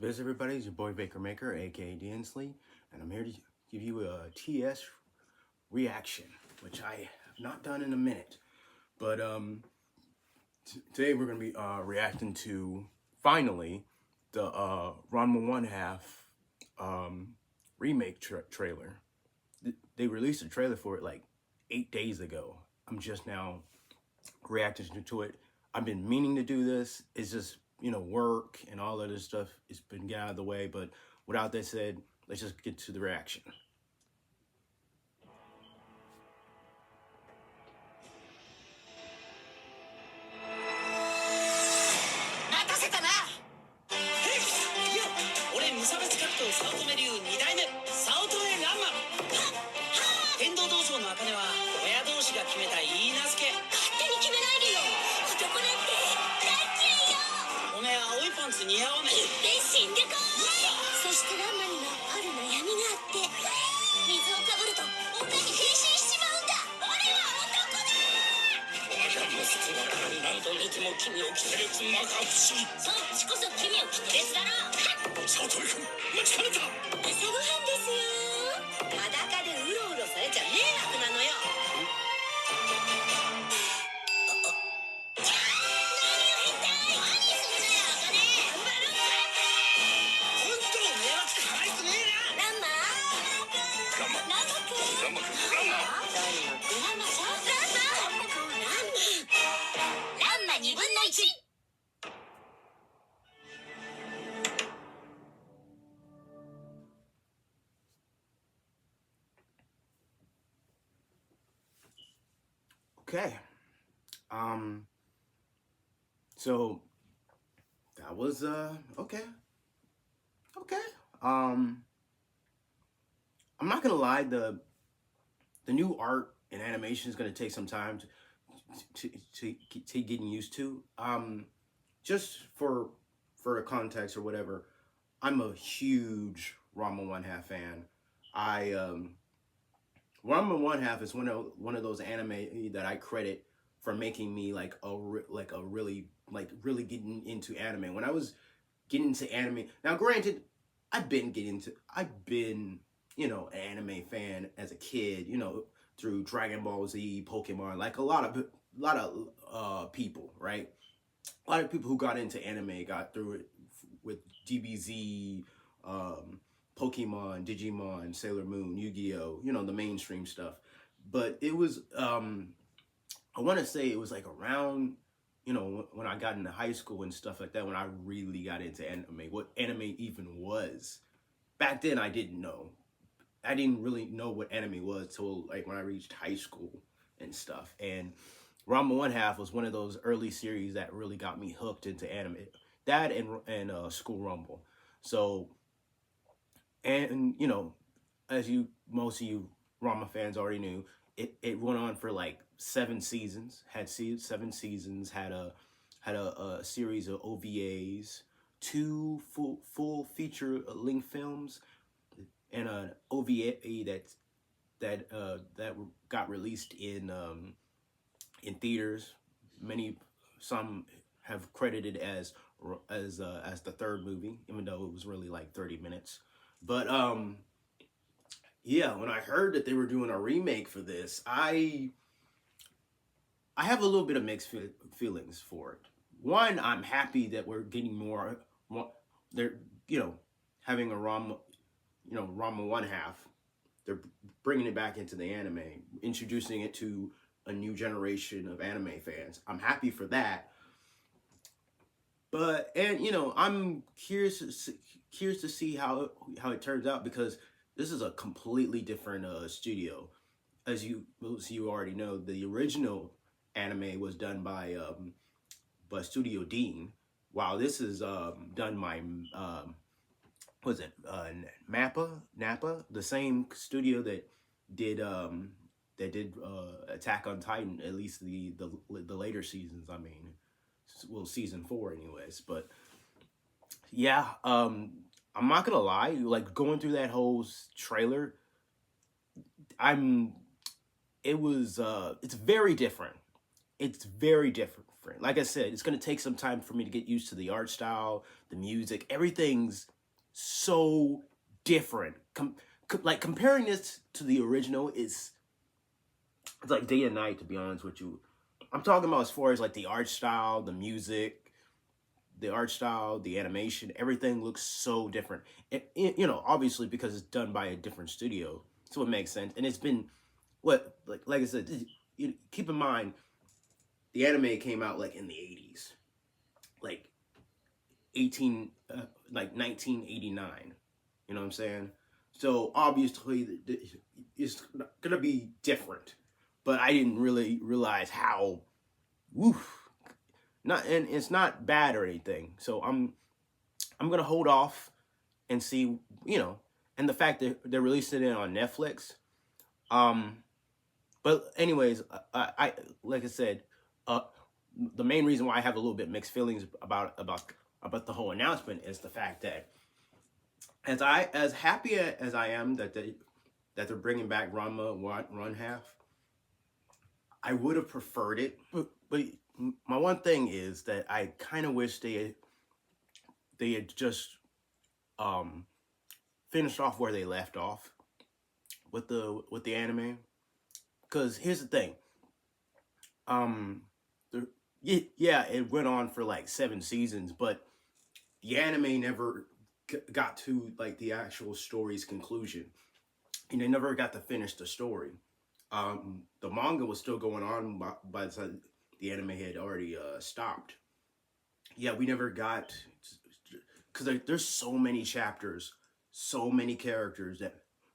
biz, everybody? It's your boy Baker Maker, aka Dansley, and I'm here to give you a TS reaction, which I have not done in a minute. But today we're gonna be reacting to finally the Ranma One Half remake trailer. They released a trailer for it like 8 days ago. I'm just now reacting to it. I've been meaning to do this. It's just, work and all of this stuff. It's been get out of the way. But without that said, let's just get to the reaction. 似合わない。いっぺん死んでこい。そしてランマにはある悩みがあって、水をかぶると女に変身しちまうんだ。俺は男だ。我が息子は何度見ても君を着てるつまか不思議。そっちこそ君を着てるつだろ。早乙女君、待ちかねた。朝ごはんですよ。裸でうろうろされちゃ迷惑なのよ。Okay. So that was okay. I'm not gonna lie, the new art and animation is gonna take some time to getting used to. Just for a context or whatever, I'm a huge Ranma One Half fan. Ranma One Half is one of those anime that I credit for making me really getting into anime. When I was getting into anime, now granted, I've been an anime fan as a kid, through Dragon Ball Z, Pokemon, like a lot of people, right? A lot of people who got into anime got through it with DBZ, Pokemon, Digimon, Sailor Moon, Yu-Gi-Oh, the mainstream stuff. But it was, I want to say it was like around, when I got into high school and stuff like that, when I really got into anime, what anime even was. Back then, I didn't know. I didn't really know what anime was till like when I reached high school and stuff. And Ranma One Half was one of those early series that really got me hooked into anime. That and School Rumble. So, and as most of you Ranma fans already knew, it went on for like 7 seasons. Had 7 seasons. Had a series of OVAs, 2 full feature length films, and an OVA that got released in theaters. Some have credited as the 3rd movie, even though it was really like 30 minutes. But yeah, when I heard that they were doing a remake for this, I have a little bit of mixed feelings for it. One, I'm happy that we're getting more. They're having a Ranma One Half. They're bringing it back into the anime, introducing it to a new generation of anime fans. I'm happy for that. But I'm curious to see how it turns out, because this is a completely different studio. As you already know, the original anime was done by Studio Dean, while this is done by Nappa, the same studio that did Attack on Titan, at least the later seasons. I mean, well, season 4 anyways. But yeah, I'm not gonna lie, like going through that whole trailer, it's very different. It's very different. Like I said, it's gonna take some time for me to get used to the art style, the music. Everything's so different. Like comparing this to the original is it's like day and night, to be honest with you. I'm talking about as far as like the art style, the music, the art style, the animation, everything looks so different. You know, obviously because it's done by a different studio, so it makes sense. And it's been what like I said, you keep in mind the anime came out like in the 80s, like 18 like 1989. You know what I'm saying? So obviously it's gonna be different, but I didn't really realize how woof not, and it's not bad or anything. So I'm gonna hold off and see, you know, and the fact that they're releasing it on Netflix. Um, but anyways, I like I said, uh, the main reason why I have a little bit mixed feelings about the whole announcement is the fact that as happy as I am that they're bringing back Ranma Run Half, I would have preferred it. But my one thing is that I kind of wish they had just um finished off where they left off with the anime. Because here's the thing, um, yeah, it went on for like 7 seasons, but the anime never got to like the actual story's conclusion, and they never got to finish the story. The manga was still going on by the time the anime had already stopped. Yeah, we never got because there's so many chapters, so many characters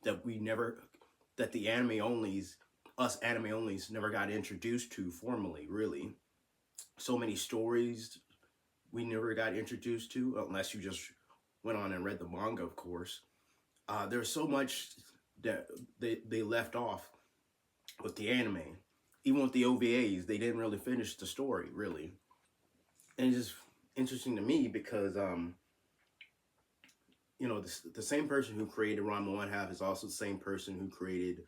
that we never that the anime onlys us anime onlys never got introduced to formally. Really, so many stories we never got introduced to unless you just went on and read the manga, of course. There's so much that they left off with the anime. Even with the OVAs, they didn't really finish the story, really. And it's just interesting to me because you know, the same person who created Ranma One Half is also the same person who created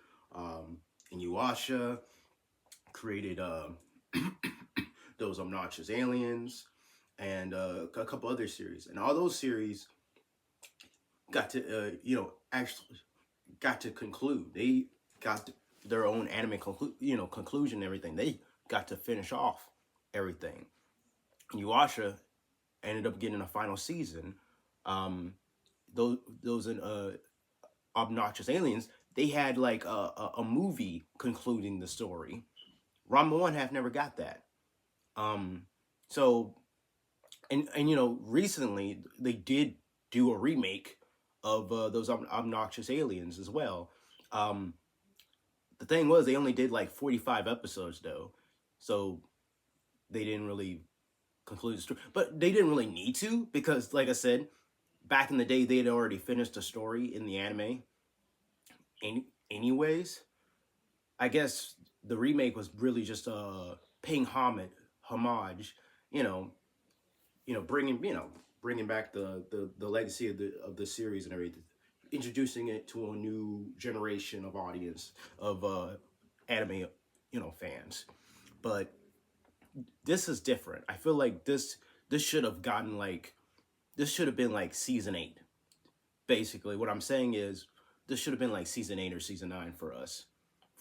Inuyasha, created those obnoxious aliens, and a couple other series. And all those series got to, you know, actually got to conclude. They got their own anime conclusion and everything. They got to finish off everything. Inuyasha ended up getting a final season. Um, those obnoxious aliens, they had like a movie concluding the story. Ranma One Half never got that. Um, so and you know recently they did do a remake of those obnoxious aliens as well. Um, the thing was they only did like 45 episodes though, so they didn't really conclude the story. But they didn't really need to because, like I said, back in the day they had already finished the story in the anime. Anyways, I guess the remake was really just paying homage, you know, bringing back the legacy of the series and everything, introducing it to a new generation of audience of anime, you know, fans. But this is different. I feel like this should have gotten like this should have been like season 8. Basically, what I'm saying is this should have been like season 8 or season 9 for us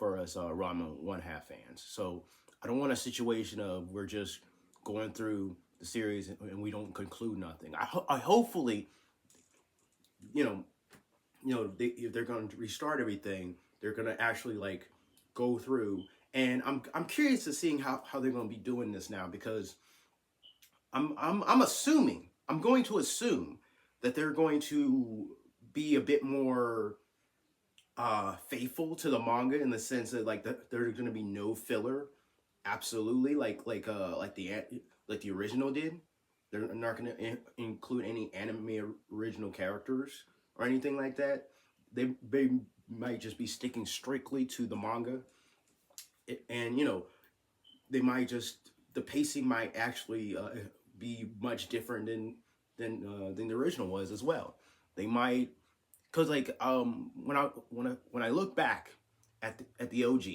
Ranma One Half fans. So I don't want a situation of we're just going through the series and we don't conclude nothing. I hopefully, you know, if they're going to restart everything, they're going to actually like go through. And I'm curious to seeing how they're going to be doing this now because I'm assuming I'm going to assume that they're going to be a bit more faithful to the manga in the sense that like there's going to be no filler, absolutely, like the original did. They're not going to include any anime original characters or anything like that. They might just be sticking strictly to the manga, and you know they might just the pacing might actually be much different than the original was as well. They might because like when I look back at the OG,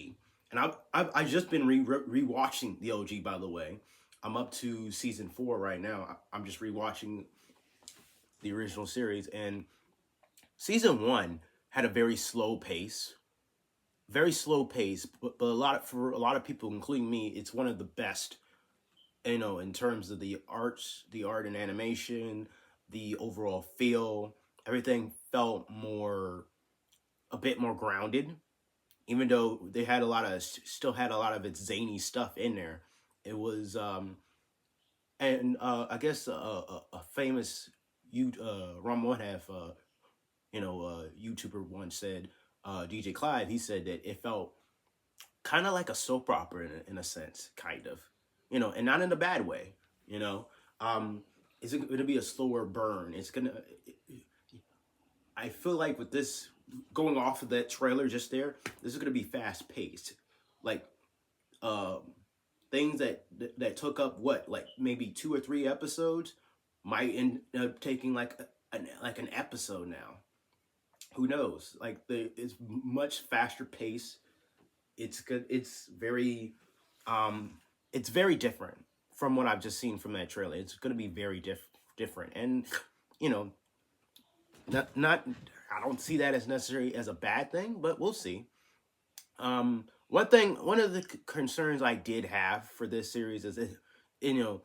and I've just been rewatching the OG, by the way. I'm up to season 4 right now. I'm just rewatching the original series. And season one had a very slow pace, but for a lot of people, including me, it's one of the best. In terms of the art and animation, the overall feel, everything felt a bit more grounded. Even though they had still had a lot of its zany stuff in there, it was and I guess a famous Ron One Half YouTuber once said, DJ Clive, he said that it felt kind of like a soap opera in a sense, kind of, and not in a bad way, you know. Um, it's going to be a slower burn. I feel like with this, going off of that trailer just there, this is going to be fast paced, like um, things that took up what, like maybe 2 or 3 episodes might end up taking like an episode now. Who knows? Like it's much faster pace. It's good. Um, it's very different from what I've just seen from that trailer. It's going to be very different, and you know, not. I don't see that as necessary as a bad thing, but we'll see. One of the concerns I did have for this series is that, you know,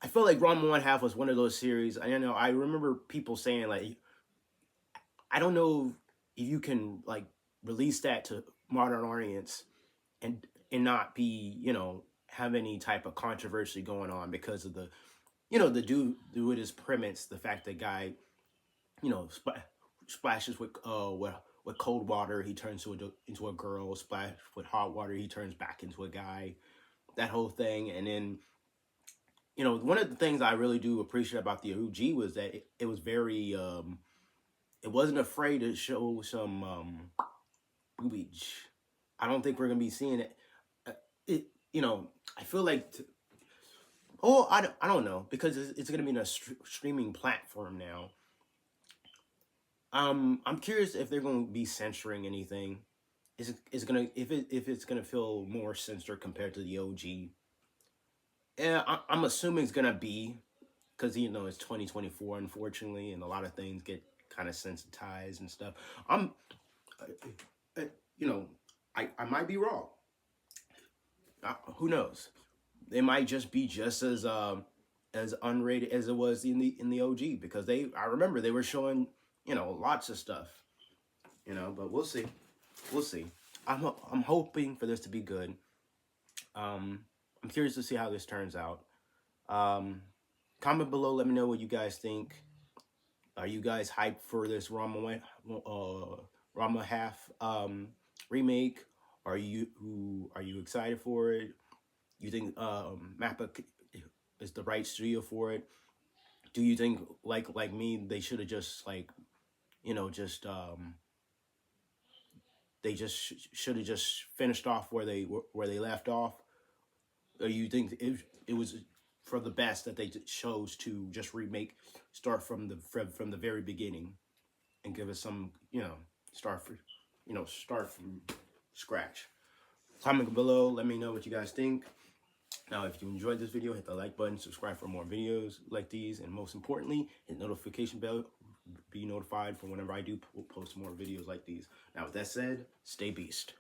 I feel like Ranma One Half was one of those series. I remember people saying like, I don't know if you can like release that to modern audience and not be, have any type of controversy going on because of the dude with his premise, the fact that guy, splashes with cold water, he turns into a girl. Splash with hot water, he turns back into a guy. That whole thing, and then one of the things I really do appreciate about the OG was that it was very it wasn't afraid to show some boobage. I don't think we're gonna be seeing it. It I feel like I don't know because it's gonna be in a streaming platform now. I'm curious if they're going to be censoring anything. Is it gonna if it's gonna feel more censored compared to the OG? Yeah, I'm assuming it's gonna be because it's 2024, unfortunately, and a lot of things get kind of sensitized and stuff. I'm, uh, you know, I might be wrong. Who knows? It might just be just as unrated as it was in the OG because I remember they were showing lots of stuff. But we'll see. We'll see. I'm hoping for this to be good. I'm curious to see how this turns out. Um, Comment below. Let me know what you guys think. Are you guys hyped for this Rama half remake? Are you excited for it? You think Mappa is the right studio for it? Do you think like me they should have just like just they just should have just finished off where they left off? Or you think it was for the best that they chose to just start from the very beginning and give us some start from scratch? Comment below. Let me know what you guys think. Now, if you enjoyed this video, hit the like button, subscribe for more videos like these, and most importantly, hit the notification bell. Be notified for whenever I do post more videos like these. Now, with that said, stay beast.